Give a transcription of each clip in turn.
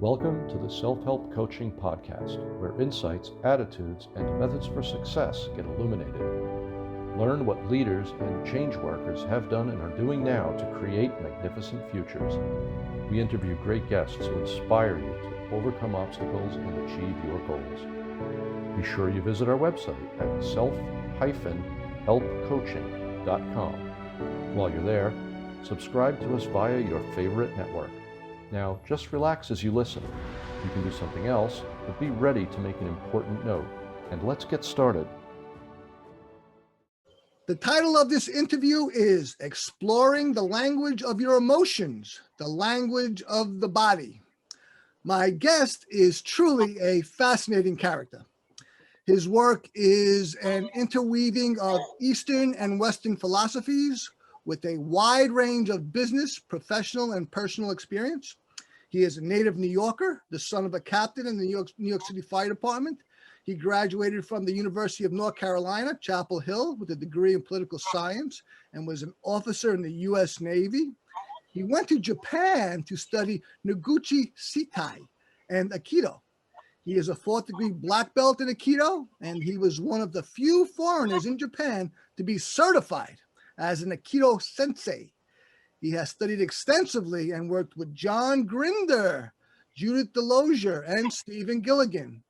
Welcome to the Self-Help Coaching Podcast, where insights, attitudes, and methods for success get illuminated. Learn what leaders and change workers have done and are doing now to create magnificent futures. We interview great guests who inspire you to overcome obstacles and achieve your goals. Be sure you visit our website at self-helpcoaching.com. While you're there, subscribe to us via your favorite network. Now, just relax as you listen. You can do something else, but be ready to make an important note. And let's get started. The title of this interview is Exploring the Language of Your Emotions, the Language of the Body. My guest is truly a fascinating character. His work is an interweaving of Eastern and Western philosophies with a wide range of business, professional, and personal experience. He is a native New Yorker, the son of a captain in the New York City Fire Department. He graduated from the University of North Carolina, Chapel Hill, with a degree in political science and was an officer in the U.S. Navy. He went to Japan to study Noguchi Sitai and Aikido. He is a fourth-degree black belt in Aikido, and he was one of the few foreigners in Japan to be certified as an Aikido sensei. He has studied extensively and worked with John Grinder, Judith Delosier, and Stephen Gilligan.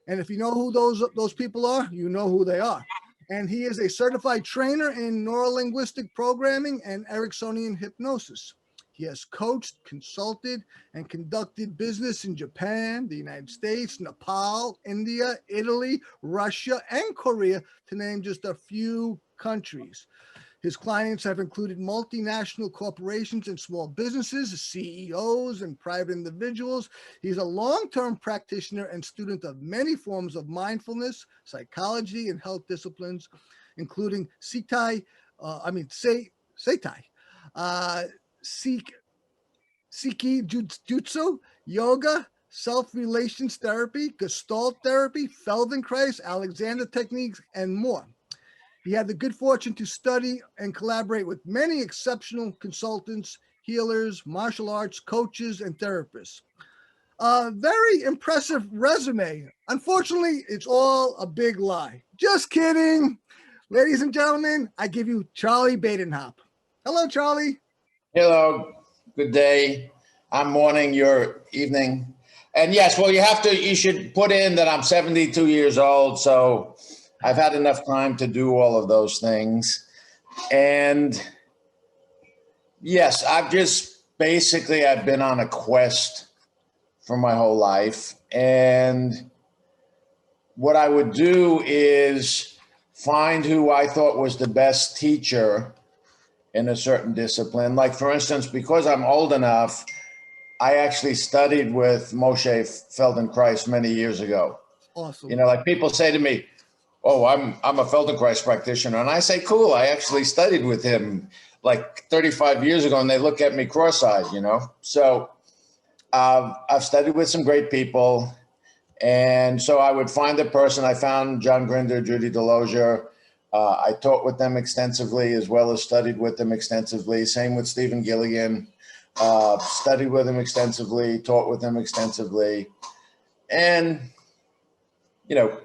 And if you know who those people are, you know who they are. And he is a certified trainer in neurolinguistic programming and Ericksonian hypnosis. He has coached, consulted, and conducted business in Japan, the United States, Nepal, India, Italy, Russia, and Korea, to name just a few countries. His clients have included multinational corporations and small businesses, CEOs, and private individuals. He's a long-term practitioner and student of many forms of mindfulness, psychology, and health disciplines, including Seitai, Siki Jutsu, yoga, self-relations therapy, Gestalt therapy, Feldenkrais, Alexander techniques, and more. He had the good fortune to study and collaborate with many exceptional consultants, healers, martial arts coaches, and therapists. A very impressive resume. Unfortunately, it's all a big lie. Just kidding. Ladies and gentlemen, I give you Charlie Badenhop. Hello, Charlie. Hello. Good day. I'm morning, your evening. And yes, well, you should put in that I'm 72 years old, so I've had enough time to do all of those things. And yes, I've been on a quest for my whole life. And what I would do is find who I thought was the best teacher in a certain discipline. Like, for instance, because I'm old enough, I actually studied with Moshe Feldenkrais many years ago. Awesome. You know, like people say to me, "Oh, I'm a Feldenkrais practitioner," and I say, "Cool, I actually studied with him like 35 years ago," and they look at me cross-eyed, you know. So I've studied with some great people, and so I would find a person. I found John Grinder, Judy Delosier. I taught with them extensively, as well as studied with them extensively. Same with Stephen Gilligan. Studied with him extensively, taught with him extensively, and you know,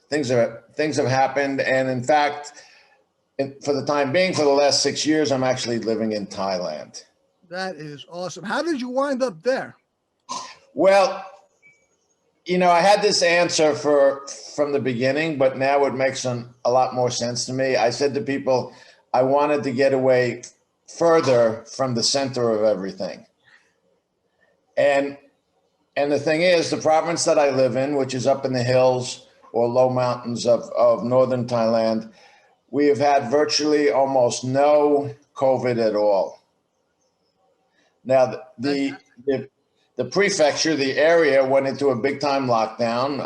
things have happened. And in fact, for the time being, for the last 6 years, I'm actually living in Thailand. That is awesome. How did you wind up there? Well, you know, I had this answer from the beginning, but now it makes a lot more sense to me. I said to people, I wanted to get away further from the center of everything. And the thing is, the province that I live in, which is up in the hills or low mountains of northern Thailand, we have had virtually almost no COVID at all. Now, the prefecture, the area, went into a big time lockdown,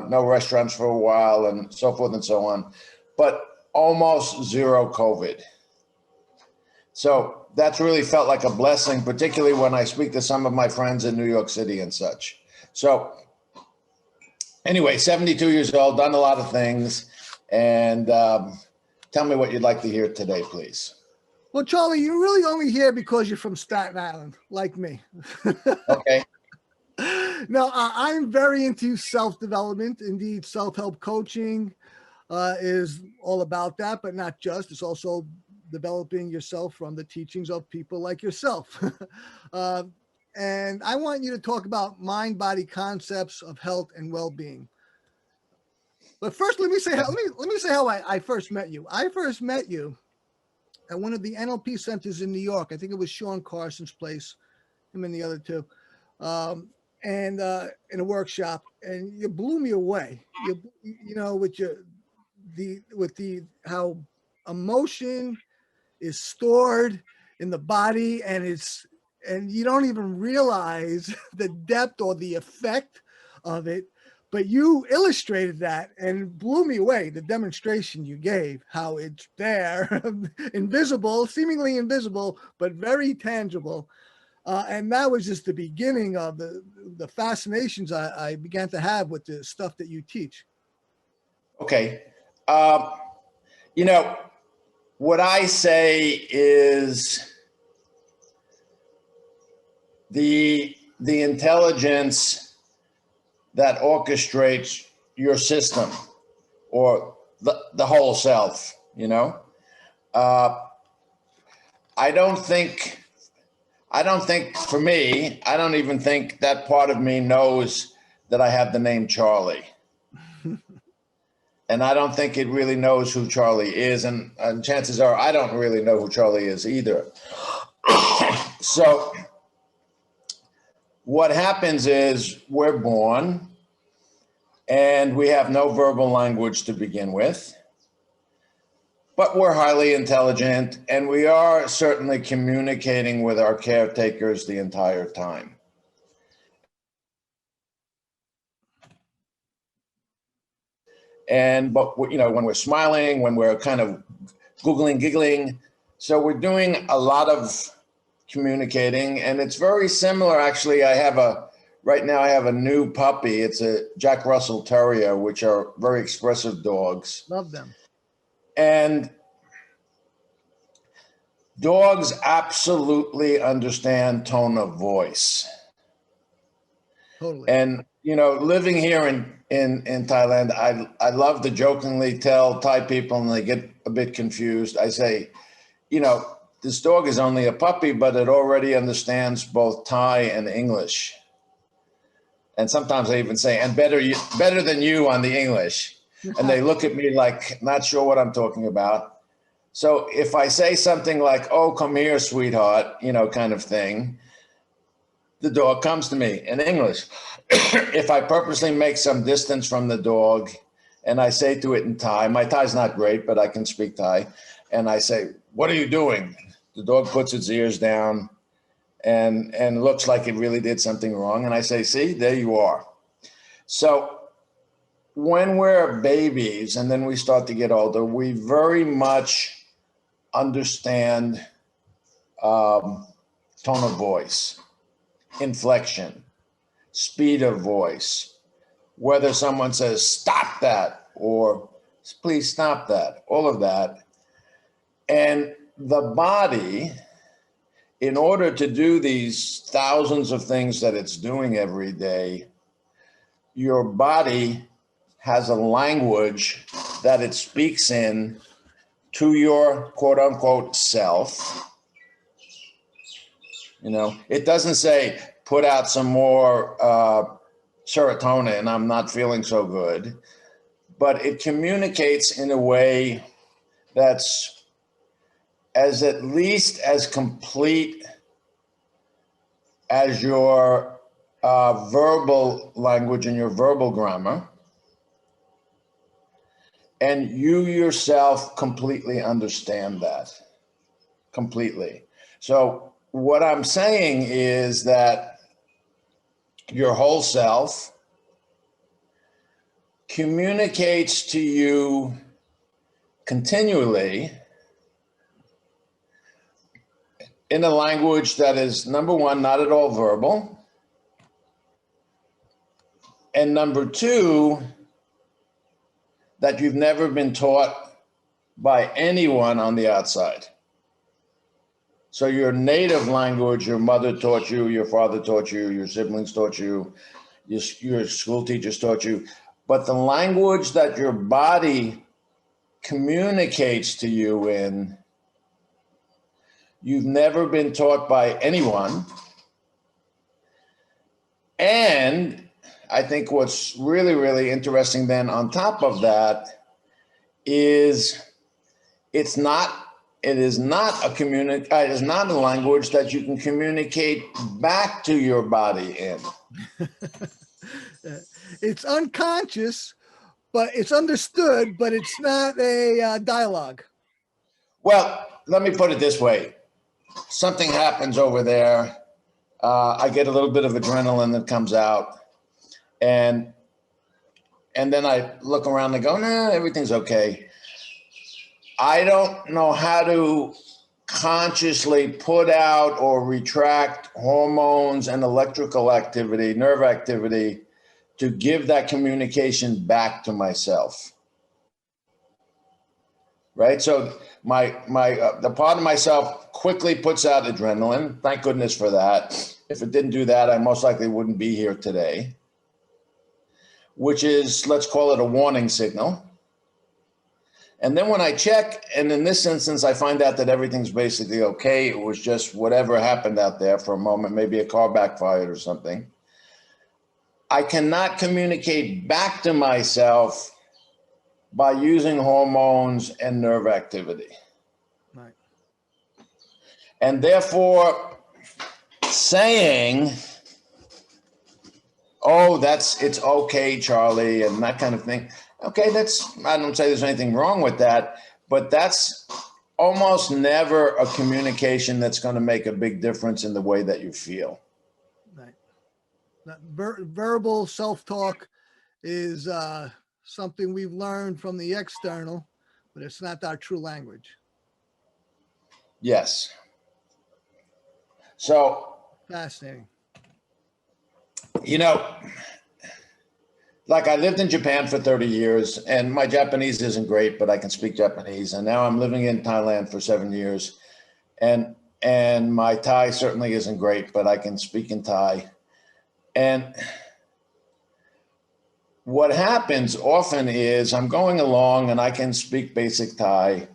no restaurants for a while and so forth and so on, but almost zero COVID. So that's really felt like a blessing, particularly when I speak to some of my friends in New York City and such. So anyway, 72 years old, done a lot of things. And tell me what you'd like to hear today, please. Well, Charlie, you're really only here because you're from Staten Island, like me. Okay. No, I'm very into self-development. Indeed, self-help coaching is all about that, but not just. It's also developing yourself from the teachings of people like yourself. And I want you to talk about mind-body concepts of health and well-being. But first, let me say how I first met you. I first met you at one of the NLP centers in New York. I think it was Sean Carson's place, him and the other two, and in a workshop. And you blew me away. You know, with how emotion is stored in the body, and you don't even realize the depth or the effect of it. But you illustrated that and it blew me away. The demonstration you gave, how it's there, invisible, seemingly invisible, but very tangible. And that was just the beginning of the fascinations I began to have with the stuff that you teach. Okay. You know, what I say is the intelligence that orchestrates your system or the whole self, you know? I don't think for me, I don't even think that part of me knows that I have the name Charlie. And I don't think it really knows who Charlie is. And chances are I don't really know who Charlie is either. So what happens is we're born and we have no verbal language to begin with, but we're highly intelligent and we are certainly communicating with our caretakers the entire time. But you know, when we're smiling, when we're kind of googling, giggling, so we're doing a lot of communicating, and it's very similar. Actually, right now I have a new puppy. It's a Jack Russell Terrier, which are very expressive dogs. Love them. And dogs absolutely understand tone of voice. Totally. And you know, living here in Thailand, I love to jokingly tell Thai people, and they get a bit confused. I say, you know, this dog is only a puppy, but it already understands both Thai and English. And sometimes I even say, and better than you on the English. And they look at me like, not sure what I'm talking about. So if I say something like, oh, come here, sweetheart, you know, kind of thing, the dog comes to me in English. If I purposely make some distance from the dog and I say to it in Thai, my Thai's not great, but I can speak Thai. And I say, what are you doing? The dog puts its ears down and looks like it really did something wrong. And I say, see, there you are. So when we're babies and then we start to get older, we very much understand tone of voice, inflection, speed of voice, whether someone says, stop that, or please stop that, all of that. And the body, in order to do these thousands of things that it's doing every day, your body has a language that it speaks in to your quote unquote self. You know, it doesn't say, put out some more serotonin, I'm not feeling so good, but it communicates in a way that's at least as complete as your verbal language and your verbal grammar. And you yourself completely understand that, completely. So what I'm saying is that your whole self communicates to you continually in a language that is, number one, not at all verbal, and number two, that you've never been taught by anyone on the outside. So your native language, your mother taught you, your father taught you, your siblings taught you, your school teachers taught you, but the language that your body communicates to you in, you've never been taught by anyone. And I think what's really, really interesting then on top of that is it is not a language that you can communicate back to your body in. It's unconscious, but it's understood, but it's not a dialogue. Well, let me put it this way. Something happens over there. I get a little bit of adrenaline that comes out. And then I look around and go, nah, everything's okay. I don't know how to consciously put out or retract hormones and electrical activity, nerve activity, to give that communication back to myself. Right? So the part of myself quickly puts out adrenaline. Thank goodness for that. If it didn't do that, I most likely wouldn't be here today, which is, let's call it a warning signal. And then when I check, and in this instance, I find out that everything's basically okay. It was just whatever happened out there for a moment, maybe a car backfired or something. I cannot communicate back to myself by using hormones and nerve activity. Right. And therefore, saying, oh, it's okay, Charlie, and that kind of thing. Okay, I don't say there's anything wrong with that, but that's almost never a communication that's going to make a big difference in the way that you feel. Right. Verbal self-talk is something we've learned from the external, but it's not our true language. Yes. So. Fascinating. Like I lived in Japan for 30 years and my Japanese isn't great, but I can speak Japanese. And now I'm living in Thailand for 7 years and my Thai certainly isn't great, but I can speak in Thai. And what happens often is I'm going along and I can speak basic Thai.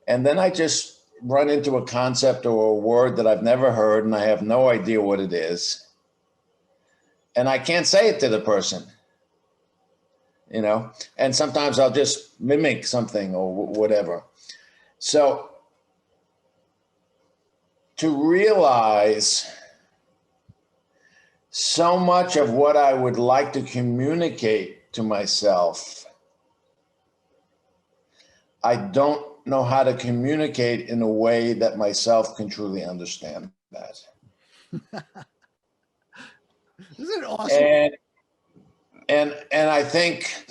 And then I just run into a concept or a word that I've never heard and I have no idea what it is. And I can't say it to the person. And sometimes I'll just mimic something or whatever. So to realize so much of what I would like to communicate to myself, I don't know how to communicate in a way that myself can truly understand that. Isn't it awesome? And I think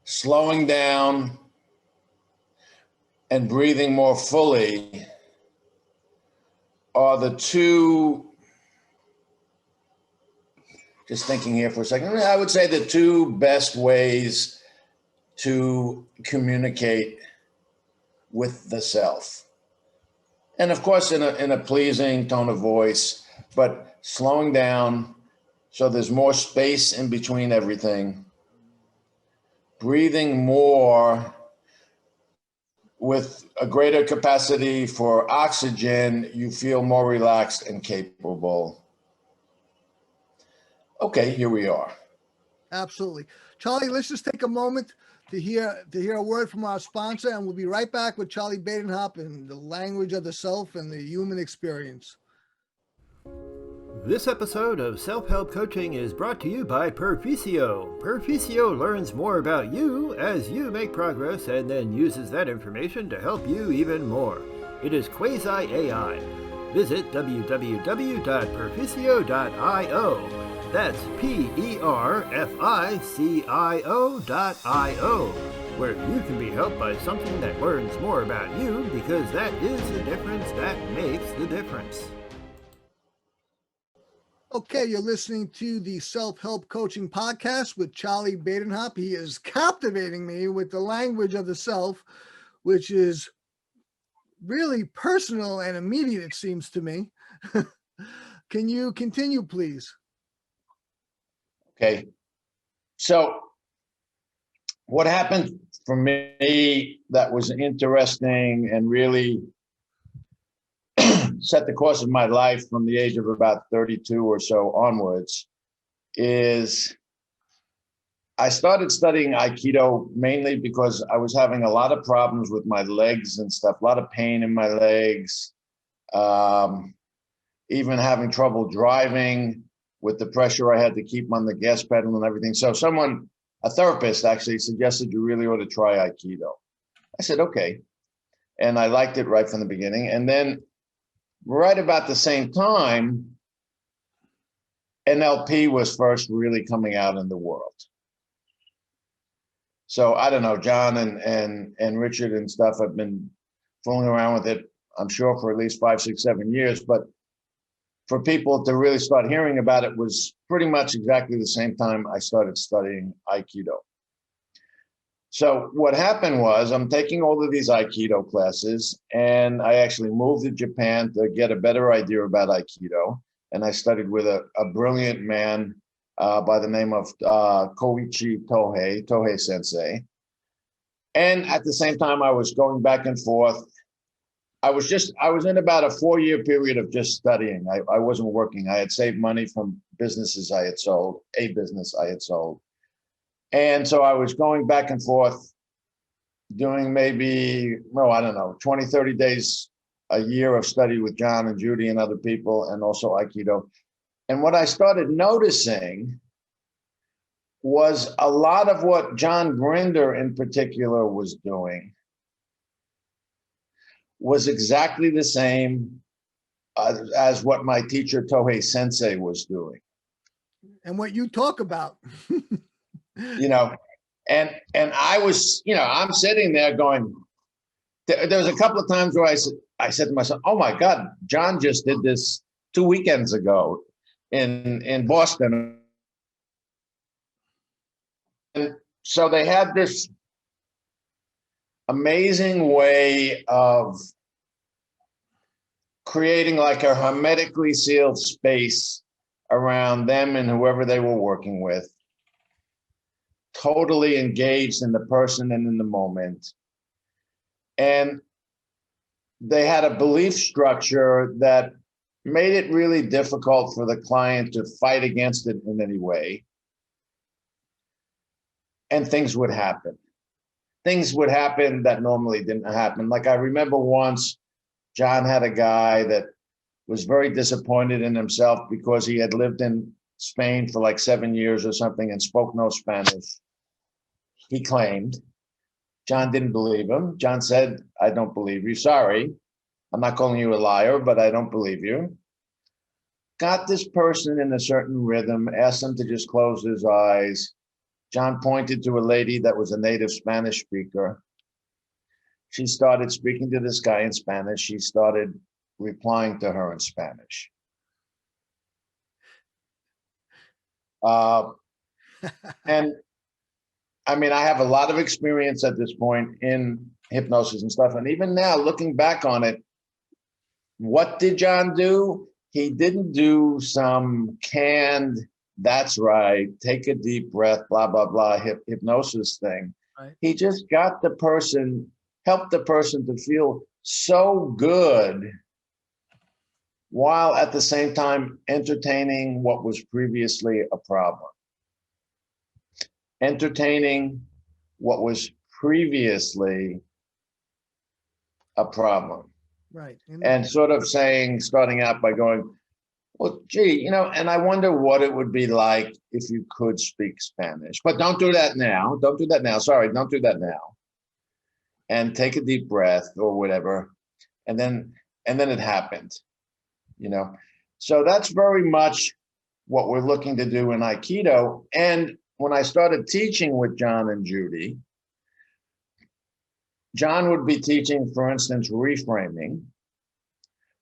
slowing down and breathing more fully are the two, just thinking here for a second, I would say the two best ways to communicate with the self. And of course, in a pleasing tone of voice, but slowing down, so there's more space in between everything. Breathing more with a greater capacity for oxygen, you feel more relaxed and capable. Okay, here we are. Absolutely. Charlie, let's just take a moment to hear a word from our sponsor, and we'll be right back with Charlie Badenhop and the language of the self and the human experience. This episode of Self-Help Coaching is brought to you by Perficio. Perficio learns more about you as you make progress and then uses that information to help you even more. It is quasi-AI. Visit www.perficio.io. That's PERFICIO.io, where you can be helped by something that learns more about you, because that is the difference that makes the difference. Okay, you're listening to the Self-Help Coaching Podcast with Charlie Badenhop. He is captivating me with the language of the self, which is really personal and immediate, it seems to me. Can you continue, please? Okay. So what happened for me that was interesting and really set the course of my life from the age of about 32 or so onwards is I started studying Aikido mainly because I was having a lot of problems with my legs and stuff, a lot of pain in my legs, even having trouble driving with the pressure I had to keep on the gas pedal and everything. So a therapist actually suggested you really ought to try Aikido. I said, okay. And I liked it right from the beginning. And then right about the same time, NLP was first really coming out in the world. So I don't know, John and Richard and stuff have been fooling around with it, I'm sure, for at least 5, 6, 7 years. But for people to really start hearing about it was pretty much exactly the same time I started studying Aikido. So what happened was I'm taking all of these Aikido classes, and I actually moved to Japan to get a better idea about Aikido. And I studied with a brilliant man by the name of Koichi Tohei Sensei. And at the same time, I was going back and forth. I was in about a 4-year period of just studying. I wasn't working. I had saved money from businesses I had sold, a business I had sold. And so I was going back and forth doing maybe, 20, 30 days a year of study with John and Judy and other people, and also Aikido. And what I started noticing was a lot of what John Grinder in particular was doing was exactly the same as what my teacher Tohei Sensei was doing. And what you talk about. And I was, I'm sitting there going, there was a couple of times where I said to myself, oh my God, John just did this 2 weekends ago in Boston. And so they had this amazing way of creating like a hermetically sealed space around them and whoever they were working with, totally engaged in the person and in the moment. And they had a belief structure that made it really difficult for the client to fight against it in any way. And things would happen. Things would happen that normally didn't happen. Like I remember once, John had a guy that was very disappointed in himself because he had lived in Spain for like 7 years or something and spoke no Spanish. He claimed. John didn't believe him. John said, I don't believe you. Sorry. I'm not calling you a liar, but I don't believe you. Got this person in a certain rhythm, asked him to just close his eyes. John pointed to a lady that was a native Spanish speaker. She started speaking to this guy in Spanish. She started replying to her in Spanish. And I mean, I have a lot of experience at this point in hypnosis and stuff. And even now, looking back on it, what did John do? He didn't do some canned, that's right, take a deep breath, blah, blah, blah, hypnosis thing. Right. He just got the person, helped the person to feel so good while at the same time entertaining what was previously a problem. Entertaining what was previously a problem. Right. And sort of starting out by going, well, gee, and I wonder what it would be like if you could speak Spanish. But don't do that now. Don't do that now. Sorry, don't do that now. And take a deep breath or whatever. And then it happened, So that's very much what we're looking to do in Aikido. And when I started teaching with John and Judy, John would be teaching, for instance, reframing,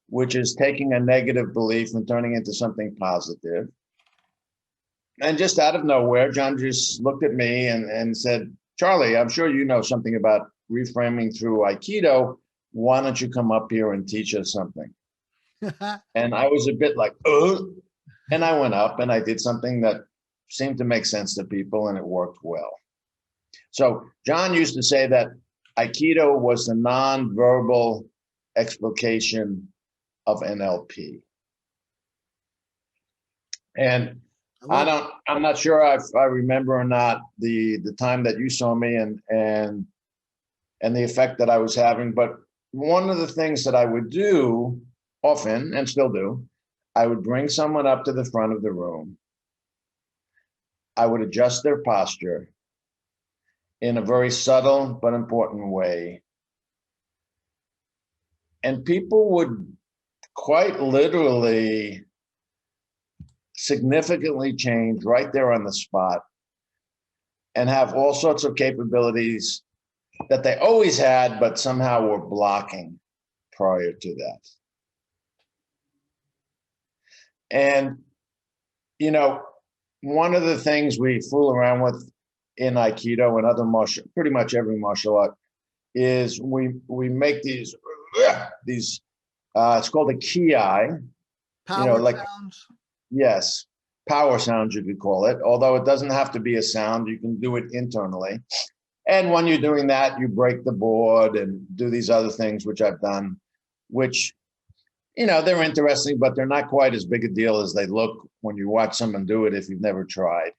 which is taking a negative belief and turning it into something positive. And just out of nowhere, John just looked at me and said, Charlie, I'm sure you know something about reframing through Aikido. Why don't you come up here and teach us something? And I was a bit like, and I went up and I did something that seemed to make sense to people and it worked well. So John used to say that Aikido was the non-verbal explication of NLP. And I'm not sure if I remember or not the time that you saw me and the effect that I was having, but one of the things that I would do often and still do, I would bring someone up to the front of the room. I would adjust their posture in a very subtle but important way. And people would quite literally significantly change right there on the spot and have all sorts of capabilities that they always had, but somehow were blocking prior to that. And, you know, one of the things we fool around with in Aikido and other pretty much every martial art is we make these it's called a ki, Power like sounds. Yes, power sounds you could call it, although it doesn't have to be a sound. You can do it internally. And when you're doing that, you break the board and do these other things, which I've done, which, they're interesting, but they're not quite as big a deal as they look when you watch someone do it if you've never tried.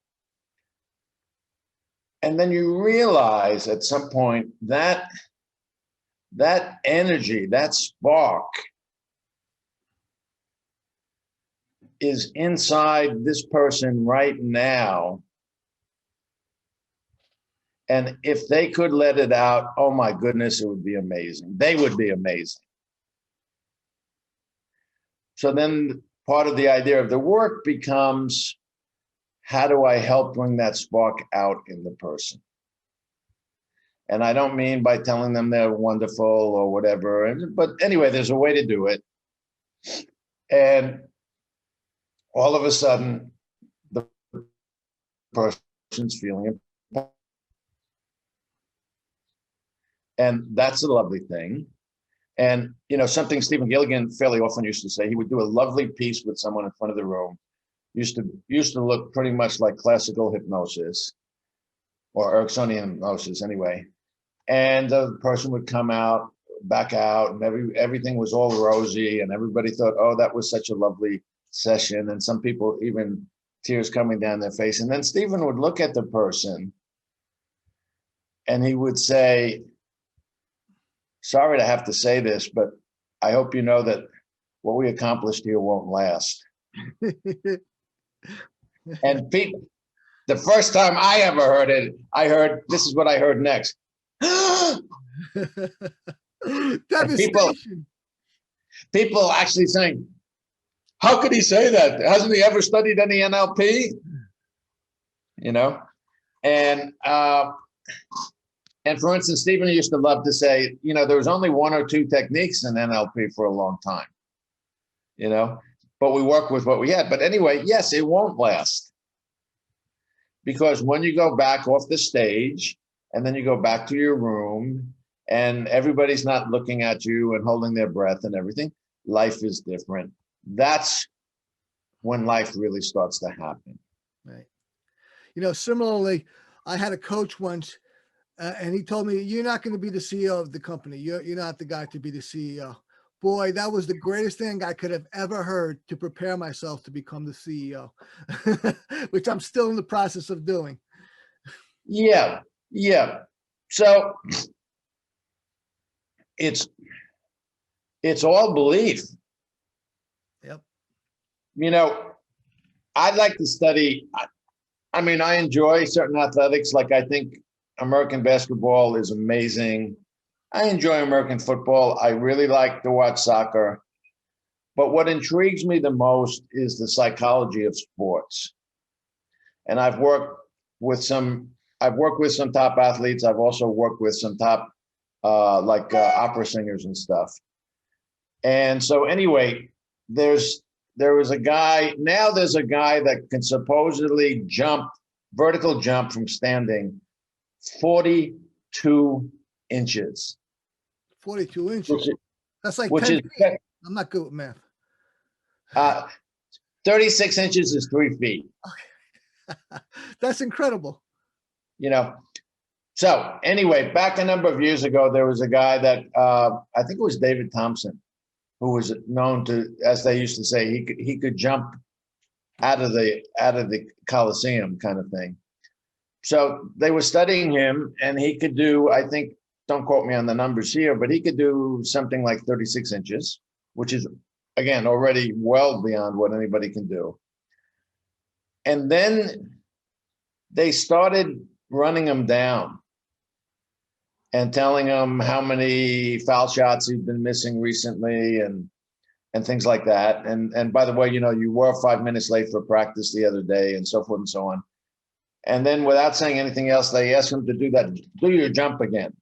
And then you realize at some point that energy, that spark is inside this person right now. And if they could let it out, oh my goodness, it would be amazing. They would be amazing. So then part of the idea of the work becomes, how do I help bring that spark out in the person? And I don't mean by telling them they're wonderful or whatever, but anyway, there's a way to do it. And all of a sudden, the person's feeling it. And that's a lovely thing. And, something Stephen Gilligan fairly often used to say, he would do a lovely piece with someone in front of the room. Used to look pretty much like classical hypnosis or Ericksonian hypnosis anyway. And the person would come out, back out, and everything was all rosy. And everybody thought, oh, that was such a lovely session. And some people even tears coming down their face. And then Stephen would look at the person and he would say, sorry to have to say this, but I hope you know that what we accomplished here won't last. And people, the first time I ever heard it, this is what I heard next. Devastation. People actually saying, how could he say that? Hasn't he ever studied any NLP? And for instance, Stephen used to love to say, there was only one or two techniques in NLP for a long time, but we work with what we had. But anyway, yes, it won't last. Because when you go back off the stage and then you go back to your room and everybody's not looking at you and holding their breath and everything, life is different. That's when life really starts to happen. Right. Similarly, I had a coach once and he told me, you're not going to be the CEO of the company. You're not the guy to be the CEO. Boy, that was the greatest thing I could have ever heard to prepare myself to become the CEO, which I'm still in the process of doing. Yeah. So it's all belief. Yep. I'd like to study. I enjoy certain athletics. Like I think American basketball is amazing. I enjoy American football. I really like to watch soccer. But what intrigues me the most is the psychology of sports. And I've worked with some top athletes. I've also worked with some top opera singers and stuff. And so anyway, there's a guy that can supposedly vertical jump from standing 42 inches. 42 inches. That's like 10 feet. I'm not good with math. 36 inches is 3 feet. Okay. That's incredible. You know, so anyway, back a number of years ago, there was a guy that I think it was David Thompson, who was known to, as they used to say, he could jump out of the Coliseum kind of thing. So they were studying him, and he could do, I think, don't quote me on the numbers here, but he could do something like 36 inches, which is, again, already well beyond what anybody can do. And then they started running him down and telling him how many foul shots he'd been missing recently and things like that. And by the way, you know, you were 5 minutes late for practice the other day, and so forth and so on. And then without saying anything else, they asked him to do your jump again.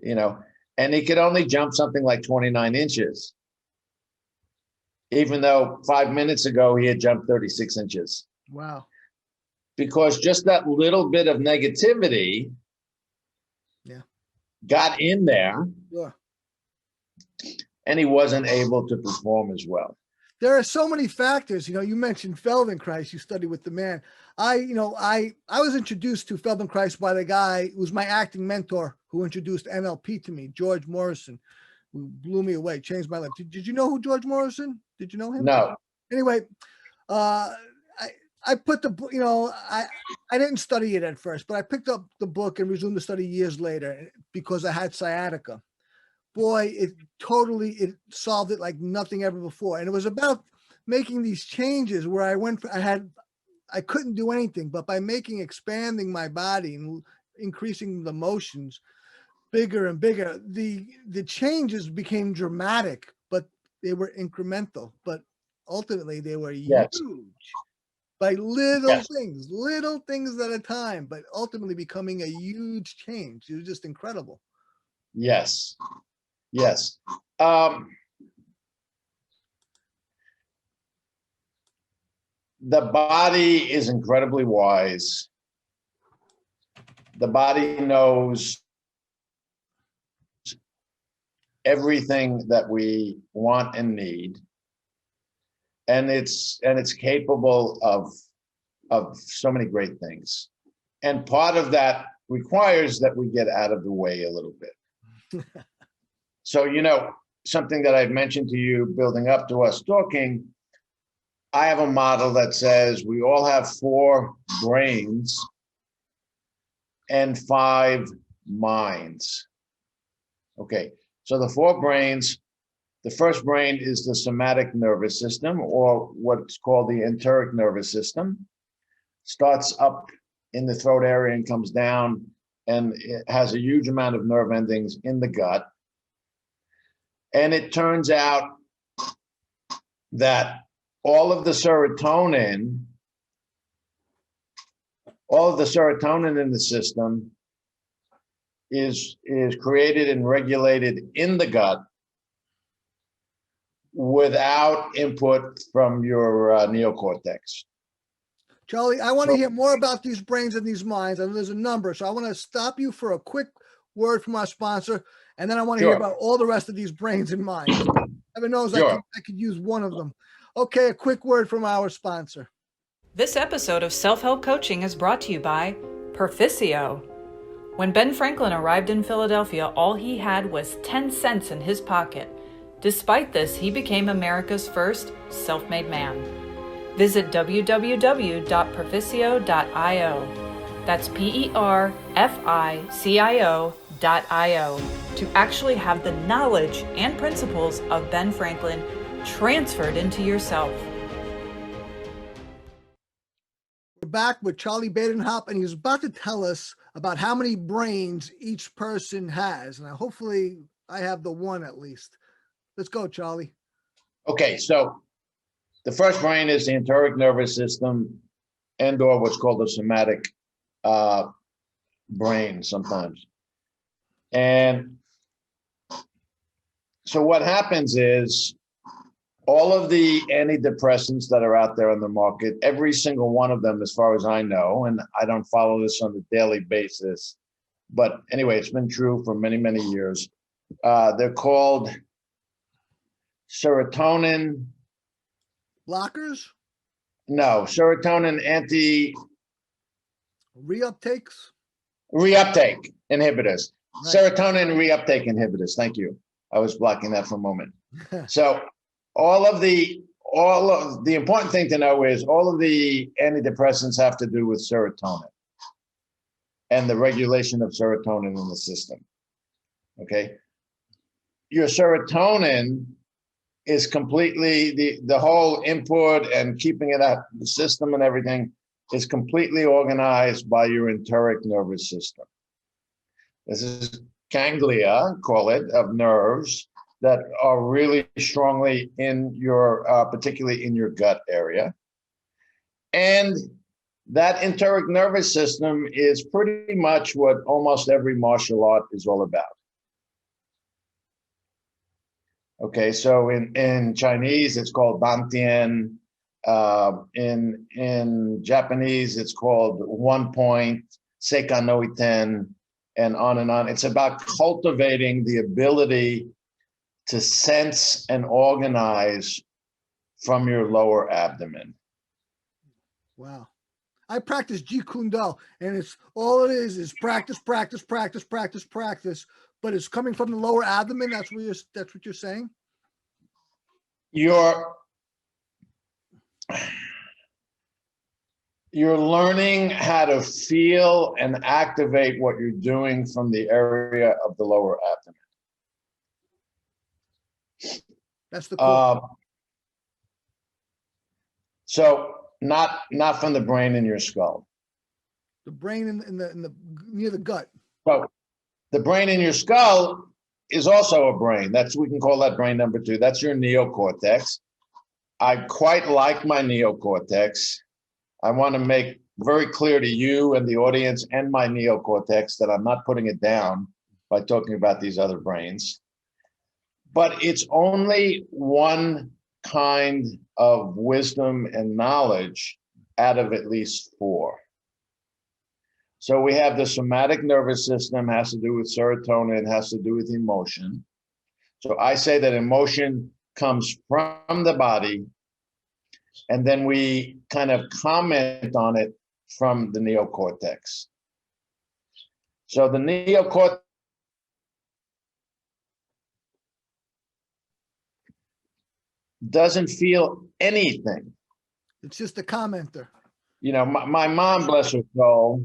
You know, and he could only jump something like 29 inches, even though 5 minutes ago he had jumped 36 inches. Wow. Because just that little bit of negativity got in there, and he wasn't able to perform as well. There are so many factors. You know, you mentioned Feldenkrais, you studied with the man. I was introduced to Feldenkrais by the guy who was my acting mentor, who introduced NLP to me, George Morrison, who blew me away, changed my life. Did you know who George Morrison? Did you know him? No. Anyway, I put the book, you know, I didn't study it at first, but I picked up the book and resumed the study years later because I had sciatica. Boy, it solved it like nothing ever before. And it was about making these changes where I couldn't do anything, but by expanding my body and increasing the motions bigger and bigger, the changes became dramatic, but they were incremental, but ultimately they were huge by little things at a time, but ultimately becoming a huge change. It was just incredible. Yes. The body is incredibly wise. The body knows everything that we want and need, and it's capable of so many great things. And part of that requires that we get out of the way a little bit. So, you know, something that I've mentioned to you building up to us talking, I have a model that says we all have 4 brains and 5 minds. Okay, so the 4 brains, the first brain is the somatic nervous system, or what's called the enteric nervous system. Starts up in the throat area and comes down, and it has a huge amount of nerve endings in the gut. And it turns out that all of the serotonin in the system is created and regulated in the gut without input from your neocortex. Charlie, I want to hear more about these brains and these minds. And there's a number, so I want to stop you for a quick word from our sponsor, and then I want to hear about all the rest of these brains and minds. Heaven knows I could use one of them. Okay, a quick word from our sponsor. This episode of Self-Help Coaching is brought to you by Perficio. When Ben Franklin arrived in Philadelphia, all he had was 10 cents in his pocket. Despite this, he became America's first self-made man. Visit www.perficio.io. That's PERFICIO.io to actually have the knowledge and principles of Ben Franklin transferred into yourself. We're back with Charlie Badenhop, and he's about to tell us about how many brains each person has. And hopefully I have the one at least. Let's go, Charlie. Okay, so the first brain is the enteric nervous system, and or what's called the somatic brain sometimes. And so what happens is all of the antidepressants that are out there on the market, every single one of them, as far as I know, and I don't follow this on a daily basis, but anyway, it's been true for many, many years. They're called serotonin blockers. No, serotonin Reuptakes? reuptake inhibitors. Right. Serotonin reuptake inhibitors. Thank you. I was blocking that for a moment. So all of the important thing to know is all of the antidepressants have to do with serotonin and the regulation of serotonin in the system. Okay. Your serotonin is completely the whole input and keeping it out the system and everything is completely organized by your enteric nervous system. This is ganglia, call it, of nerves that are really strongly in your, particularly in your gut area. And that enteric nervous system is pretty much what almost every martial art is all about. Okay, so in Chinese, it's called Dantian. In Japanese, it's called 1 point, Seikan no Iten, and on and on. It's about cultivating the ability to sense and organize from your lower abdomen. Wow. I practice Jeet Kune Do, and it's all it is practice, practice, practice, practice, practice. But it's coming from the lower abdomen. That's what you're saying. You're learning how to feel and activate what you're doing from the area of the lower abdomen. That's the core. So not from the brain in your skull. The brain in the near the gut. So the brain in your skull is also a brain. We can call that brain number 2. That's your neocortex. I quite like my neocortex. I want to make very clear to you and the audience and my neocortex that I'm not putting it down by talking about these other brains. But it's only one kind of wisdom and knowledge out of at least 4. So we have the somatic nervous system, has to do with serotonin, has to do with emotion. So I say that emotion comes from the body, and then we kind of comment on it from the neocortex. So the neocortex doesn't feel anything. It's just a commenter. You know, my mom, bless her soul,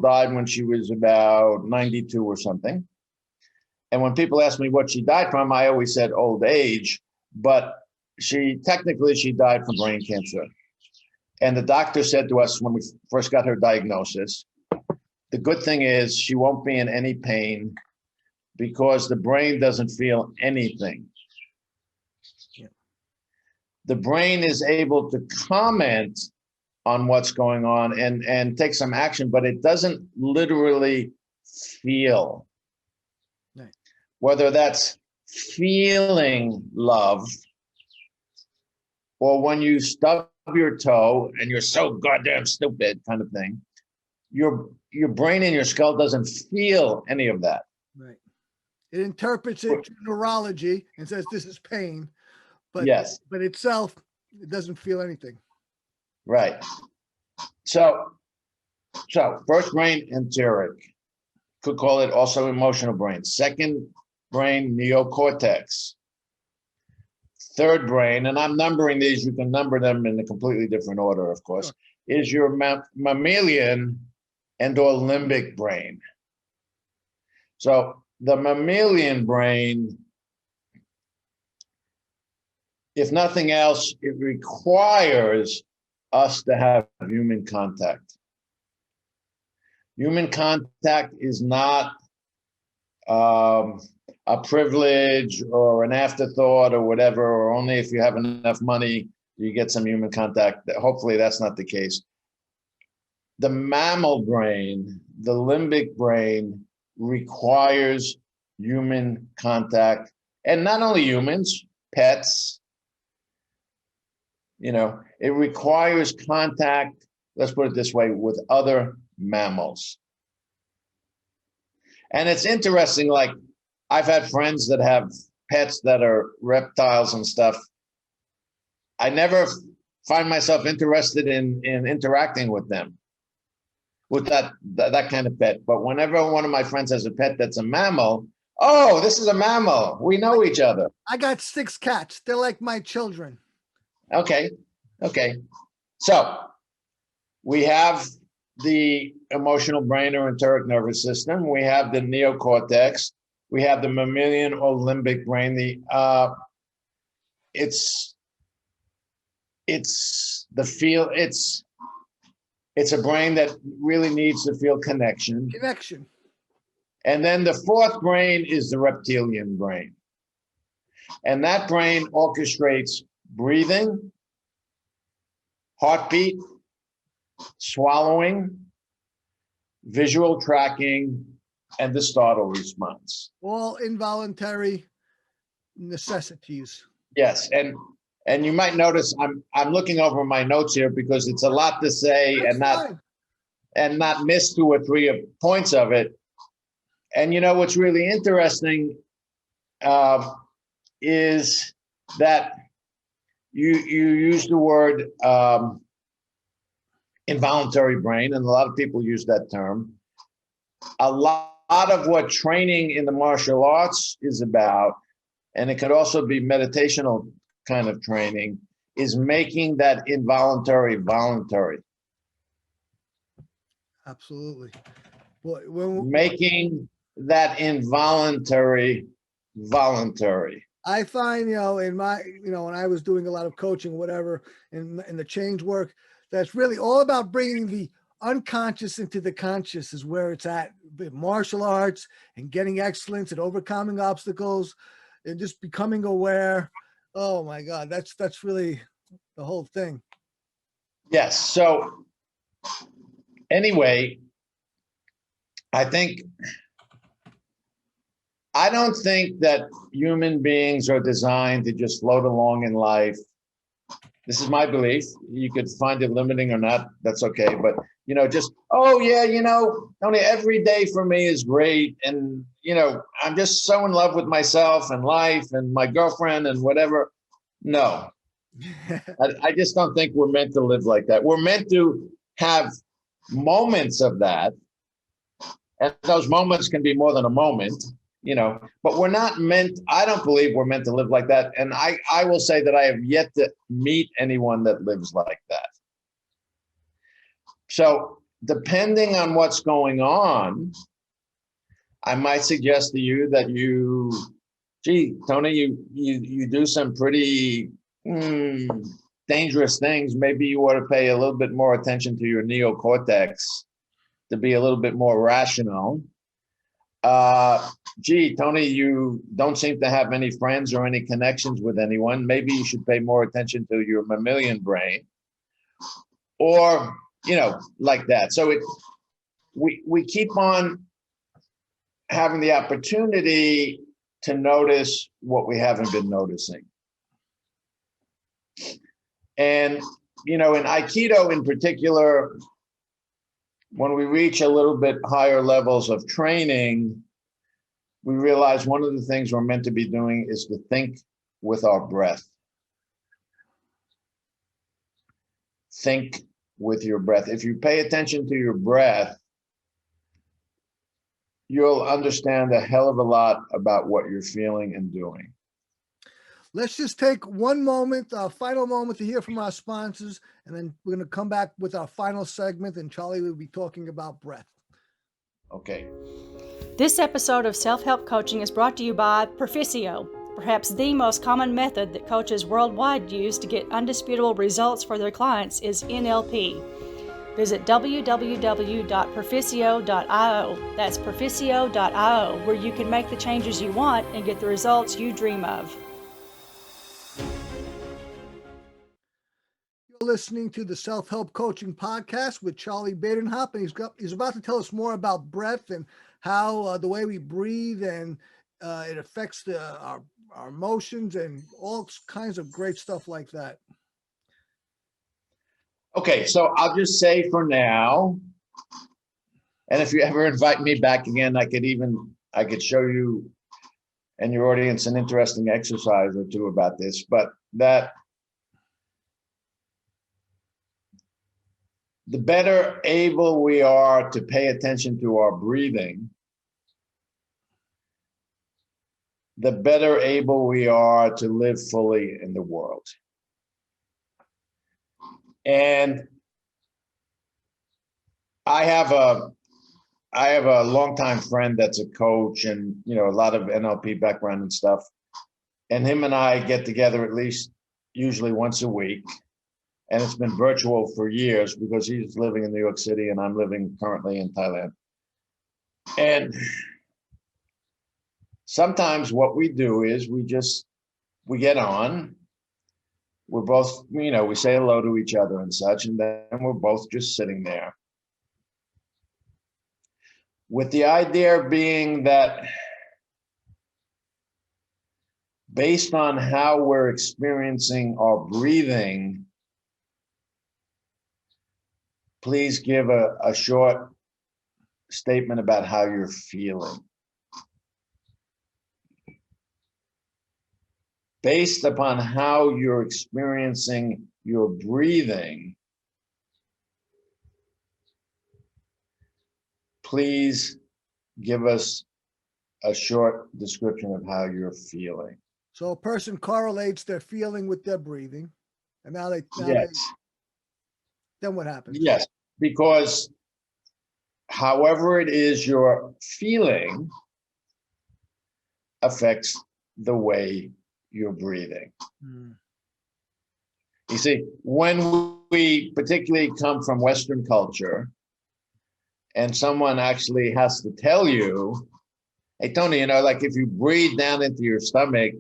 died when she was about 92 or something. And when people ask me what she died from, I always said old age, but she died from brain cancer. And the doctor said to us when we first got her diagnosis, the good thing is she won't be in any pain because the brain doesn't feel anything. Yeah. The brain is able to comment on what's going on and take some action, but it doesn't literally feel. Right. Whether that's feeling love or when you stub your toe and you're so goddamn stupid kind of thing, your brain in your skull doesn't feel any of that. Right. It interprets it to neurology and says this is pain, but yes, but itself, it doesn't feel anything. Right. So first brain, enteric. Could call it also emotional brain. Second brain, neocortex. Third brain, and I'm numbering these, you can number them in a completely different order, of course, sure, is your mammalian and or limbic brain. So the mammalian brain, if nothing else, it requires us to have human contact. Human contact is not a privilege or an afterthought or whatever, or only if you have enough money, you get some human contact. Hopefully that's not the case. The mammal brain, the limbic brain, requires human contact, and not only humans, pets. You know, it requires contact, let's put it this way, with other mammals. And it's interesting, like I've had friends that have pets that are reptiles and stuff. I never find myself interested in interacting with them, with that kind of pet. But whenever one of my friends has a pet that's a mammal, oh, this is a mammal. We know each other. I got 6 cats. They're like my children. Okay. So we have the emotional brain or enteric nervous system. We have the neocortex. We have the mammalian or limbic brain. It's a brain that really needs to feel connection. And then the fourth brain is the reptilian brain. And that brain orchestrates breathing, heartbeat, swallowing, visual tracking, and the startle response. All involuntary necessities. Yes, and you might notice I'm looking over my notes here because it's a lot to say. That's and not miss 2 or 3 points of it. And you know what's really interesting is that you use the word involuntary brain, and a lot of people use that term. A lot of what training in the martial arts is about, and it could also be meditational kind of training, is making that involuntary voluntary. Absolutely. Making that involuntary voluntary. I find, in my, when I was doing a lot of coaching, whatever, in the change work, that's really all about bringing the unconscious into the conscious is where it's at. Martial arts and getting excellence and overcoming obstacles and just becoming aware. Oh my God, that's really the whole thing. Yes. So anyway, I don't think that human beings are designed to just float along in life. This is my belief. You could find it limiting or not. That's okay. But, just, Tony, every day for me is great. And, I'm just so in love with myself and life and my girlfriend and whatever. No, I just don't think we're meant to live like that. We're meant to have moments of that. And those moments can be more than a moment. But we're not meant, I don't believe we're meant to live like that. And I will say that I have yet to meet anyone that lives like that. So depending on what's going on, I might suggest to you that Tony, you do some pretty dangerous things. Maybe you ought to pay a little bit more attention to your neocortex to be a little bit more rational. Tony, you don't seem to have any friends or any connections with anyone. Maybe you should pay more attention to your mammalian brain, or, like that. So we keep on having the opportunity to notice what we haven't been noticing. And, in Aikido in particular, when we reach a little bit higher levels of training, we realize one of the things we're meant to be doing is to think with our breath. Think with your breath. If you pay attention to your breath, you'll understand a hell of a lot about what you're feeling and doing. Let's just take one moment, our final moment, to hear from our sponsors, and then we're going to come back with our final segment, and Charlie will be talking about breath. Okay. This episode of Self-Help Coaching is brought to you by Perficio, perhaps the most common method that coaches worldwide use to get undisputable results for their clients is NLP. Visit www.perficio.io. That's perficio.io, where you can make the changes you want and get the results you dream of. You're listening to the Self-Help Coaching Podcast with Charlie Badenhop, and he's about to tell us more about breath and how the way we breathe and it affects our emotions and all kinds of great stuff like that. Okay, so I'll just say for now, and if you ever invite me back again, I could show you and your audience an interesting exercise or two about this, but that the better able we are to pay attention to our breathing, the better able we are to live fully in the world. And I have a longtime friend that's a coach and, you know, a lot of NLP background and stuff. And him and I get together at least usually once a week. And it's been virtual for years because he's living in New York City and I'm living currently in Thailand. And sometimes what we do is we get on, we're both, you know, we say hello to each other and such, and then we're both just sitting there. With the idea being that based on how we're experiencing our breathing, please give a short statement about how you're feeling. Based upon how you're experiencing your breathing, please give us a short description of how you're feeling. So a person correlates their feeling with their breathing. And now Yes. Then what happens? Yes, because however it is you're feeling affects the way you're breathing. Mm. You see, when we particularly come from Western culture and someone actually has to tell you, hey, Tony, you know, like if you breathe down into your stomach,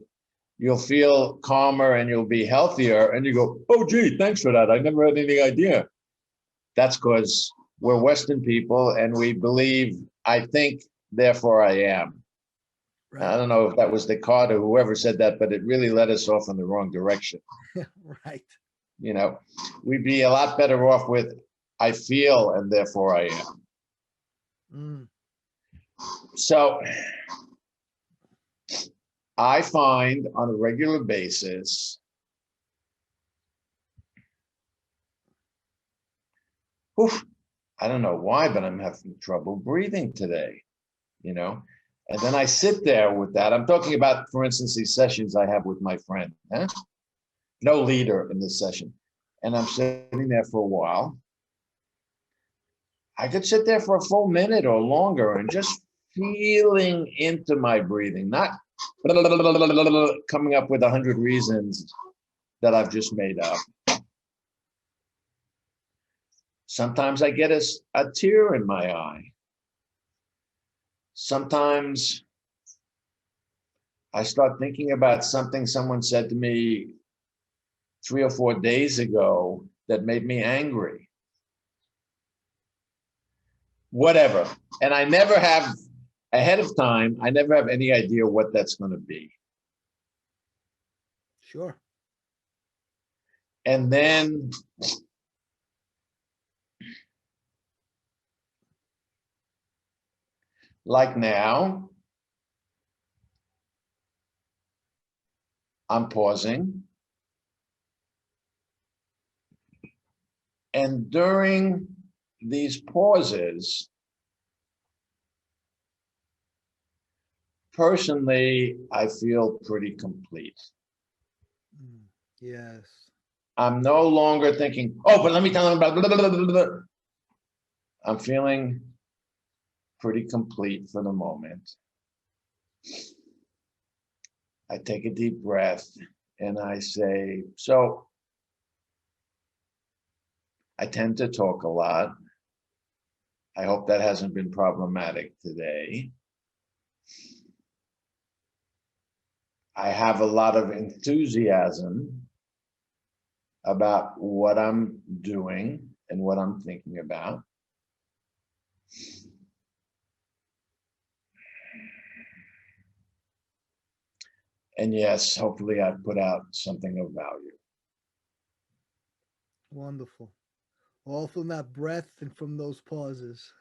you'll feel calmer and you'll be healthier. And you go, oh, gee, thanks for that. I never had any idea. That's because we're Western people and we believe, I think, therefore I am. Right. I don't know if that was Descartes or whoever said that, but it really led us off in the wrong direction. Right. You know, we'd be a lot better off with, I feel and therefore I am. Mm. So I find on a regular basis, I don't know why, but I'm having trouble breathing today, you know? And then I sit there with that. I'm talking about, for instance, these sessions I have with my friend, no leader in this session. And I'm sitting there for a while. I could sit there for a full minute or longer and just feeling into my breathing, not coming up with 100 reasons that I've just made up. Sometimes I get a tear in my eye. Sometimes I start thinking about something someone said to me 3 or 4 days ago that made me angry. Whatever. And I never have, ahead of time, I never have any idea what that's going to be. Sure. And then like now, I'm pausing. And during these pauses, personally, I feel pretty complete. Yes. I'm no longer thinking, oh, but let me tell them about blah, blah, blah, blah, blah. I'm feeling pretty complete for the moment. I take a deep breath and I say, so I tend to talk a lot. I hope that hasn't been problematic today. I have a lot of enthusiasm about what I'm doing and what I'm thinking about. And yes, hopefully I've put out something of value. Wonderful. All from that breath and from those pauses.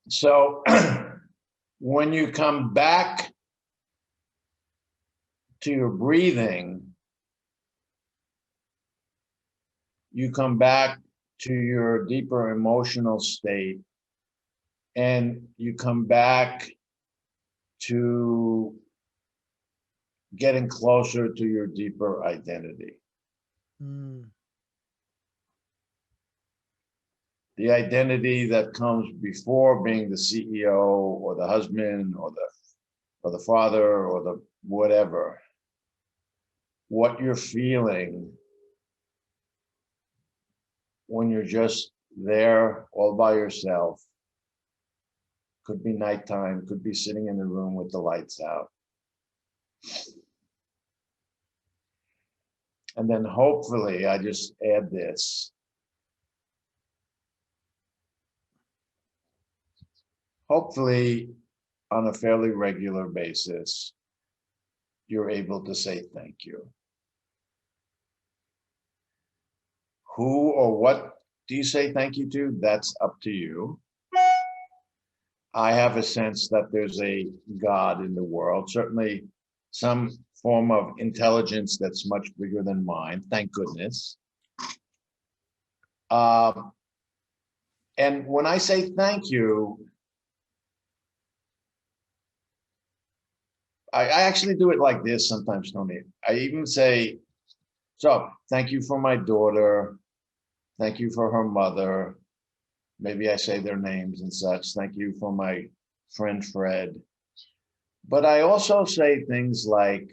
So when you come back to your breathing, you come back to your deeper emotional state, and you come back to getting closer to your deeper identity. The identity that comes before being the CEO or the husband or the father or the whatever. What you're feeling when you're just there all by yourself. Could be nighttime, could be sitting in a room with the lights out. And then hopefully, I just add this. Hopefully, on a fairly regular basis, you're able to say thank you. Who or what do you say thank you to? That's up to you. I have a sense that there's a God in the world, certainly some form of intelligence that's much bigger than mine, thank goodness. And when I say thank you, I actually do it like this sometimes, Tony. I even say, so thank you for my daughter. Thank you for her mother. Maybe I say their names and such. Thank you for my friend Fred. But I also say things like,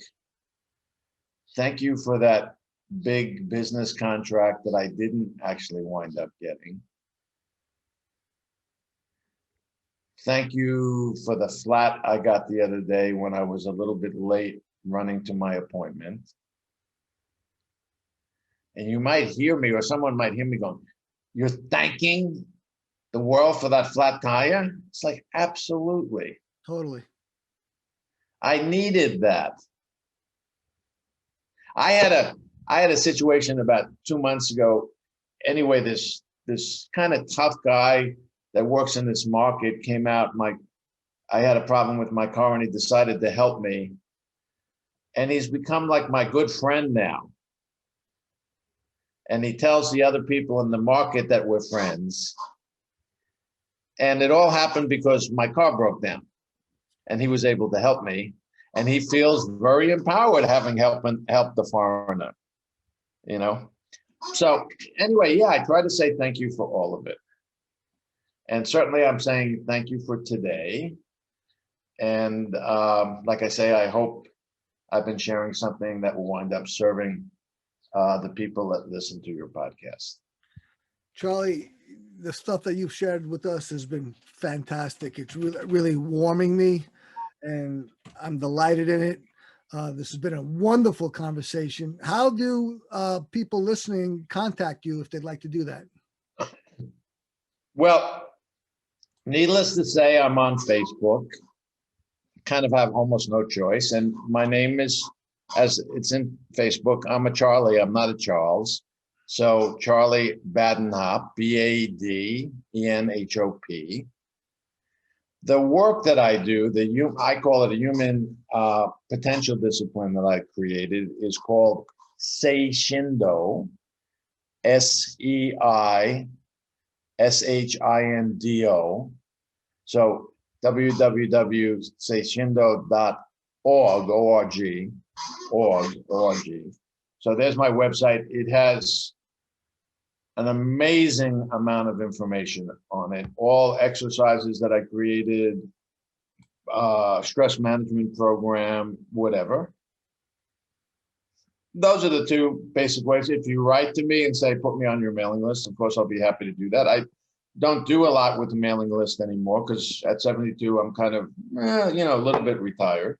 thank you for that big business contract that I didn't actually wind up getting. Thank you for the flat I got the other day when I was a little bit late running to my appointment. And you might hear me, or someone might hear me going, you're thanking the world for that flat tire? It's like, absolutely. Totally. I needed that. I had a situation about 2 months ago. Anyway, this kind of tough guy that works in this market came out. I had a problem with my car, and he decided to help me. And he's become like my good friend now. And he tells the other people in the market that we're friends. And it all happened because my car broke down, and he was able to help me. And he feels very empowered having helped the foreigner, you know? So anyway, yeah, I try to say thank you for all of it. And certainly I'm saying thank you for today. And like I say, I hope I've been sharing something that will wind up serving the people that listen to your podcast. Charlie, the stuff that you've shared with us has been fantastic. It's really, really warming me, and I'm delighted in it. This has been a wonderful conversation. How do people listening contact you if they'd like to do that? Well, needless to say, I'm on Facebook. Kind of have almost no choice. And my name is, as it's in Facebook, I'm a Charlie, I'm not a Charles. So Charlie Badenhop, Badenhop. The work that I do, I call it a human potential discipline that I created, is called Seishindo, SEISHINDO. So www.seishindo.org. So there's my website. It has an amazing amount of information on it. All exercises that I created, stress management program, whatever. Those are the two basic ways. If you write to me and say, put me on your mailing list, of course, I'll be happy to do that. I don't do a lot with the mailing list anymore because at 72, I'm kind of, a little bit retired.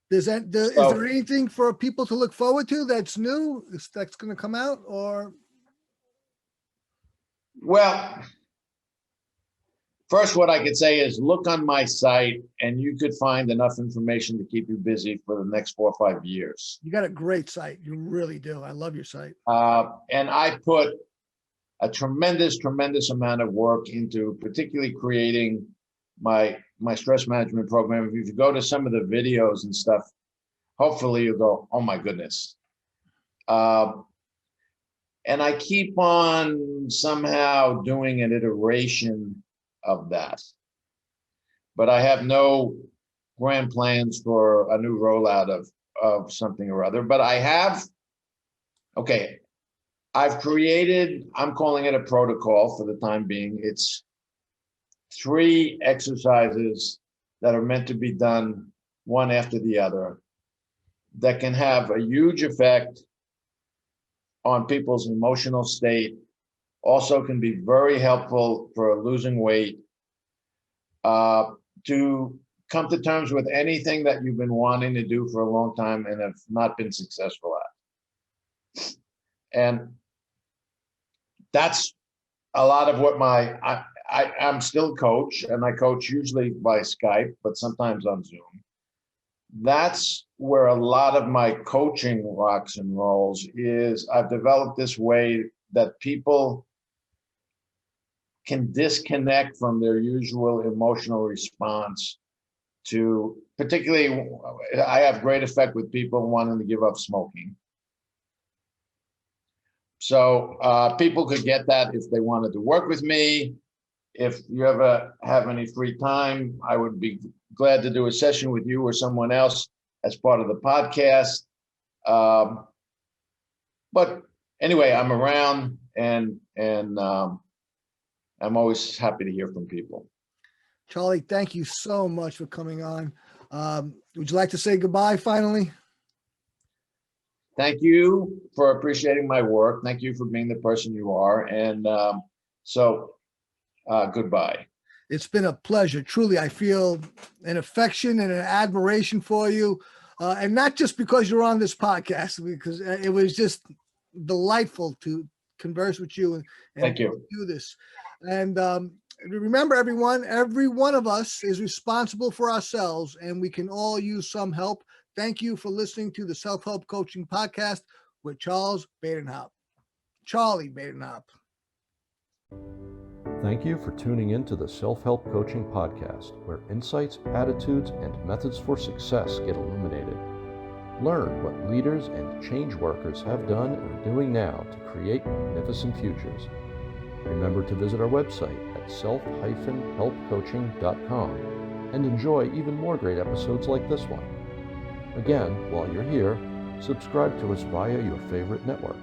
Is there anything for people to look forward to that's new, that's going to come out, or? Well, first, what I could say is look on my site, and you could find enough information to keep you busy for the next 4 or 5 years. You got a great site. You really do. I love your site. And I put a tremendous amount of work into particularly creating my stress management program. If you go to some of the videos and stuff, hopefully you'll go, oh my goodness. And I keep on somehow doing an iteration of that. But I have no grand plans for a new rollout of something or other. But I've created, I'm calling it a protocol for the time being. It's 3 exercises that are meant to be done one after the other that can have a huge effect on people's emotional state, also can be very helpful for losing weight, to come to terms with anything that you've been wanting to do for a long time and have not been successful at. And that's a lot of what I'm still coach, and I coach usually by Skype, but sometimes on Zoom. That's where a lot of my coaching rocks and rolls is. I've developed this way that people can disconnect from their usual emotional response to, particularly, I have great effect with people wanting to give up smoking. So people could get that if they wanted to work with me. If you ever have any free time, I would be glad to do a session with you or someone else as part of the podcast. But anyway, I'm around, and I'm always happy to hear from people. Charlie, thank you so much for coming on. Would you like to say goodbye finally? Thank you for appreciating my work. Thank you for being the person you are. And goodbye. It's been a pleasure. Truly, I feel an affection and an admiration for you. And not just because you're on this podcast, because it was just delightful to converse with you and Thank you. do this. And remember, everyone, every one of us is responsible for ourselves, and we can all use some help. Thank you for listening to the Self-Help Coaching Podcast with Charles Badenhop. Charlie Badenhop. Thank you for tuning in to the Self-Help Coaching Podcast, where insights, attitudes, and methods for success get illuminated. Learn what leaders and change workers have done and are doing now to create magnificent futures. Remember to visit our website at self-helpcoaching.com and enjoy even more great episodes like this one. Again, while you're here, subscribe to us via your favorite network.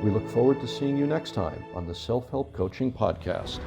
We look forward to seeing you next time on the Self-Help Coaching Podcast.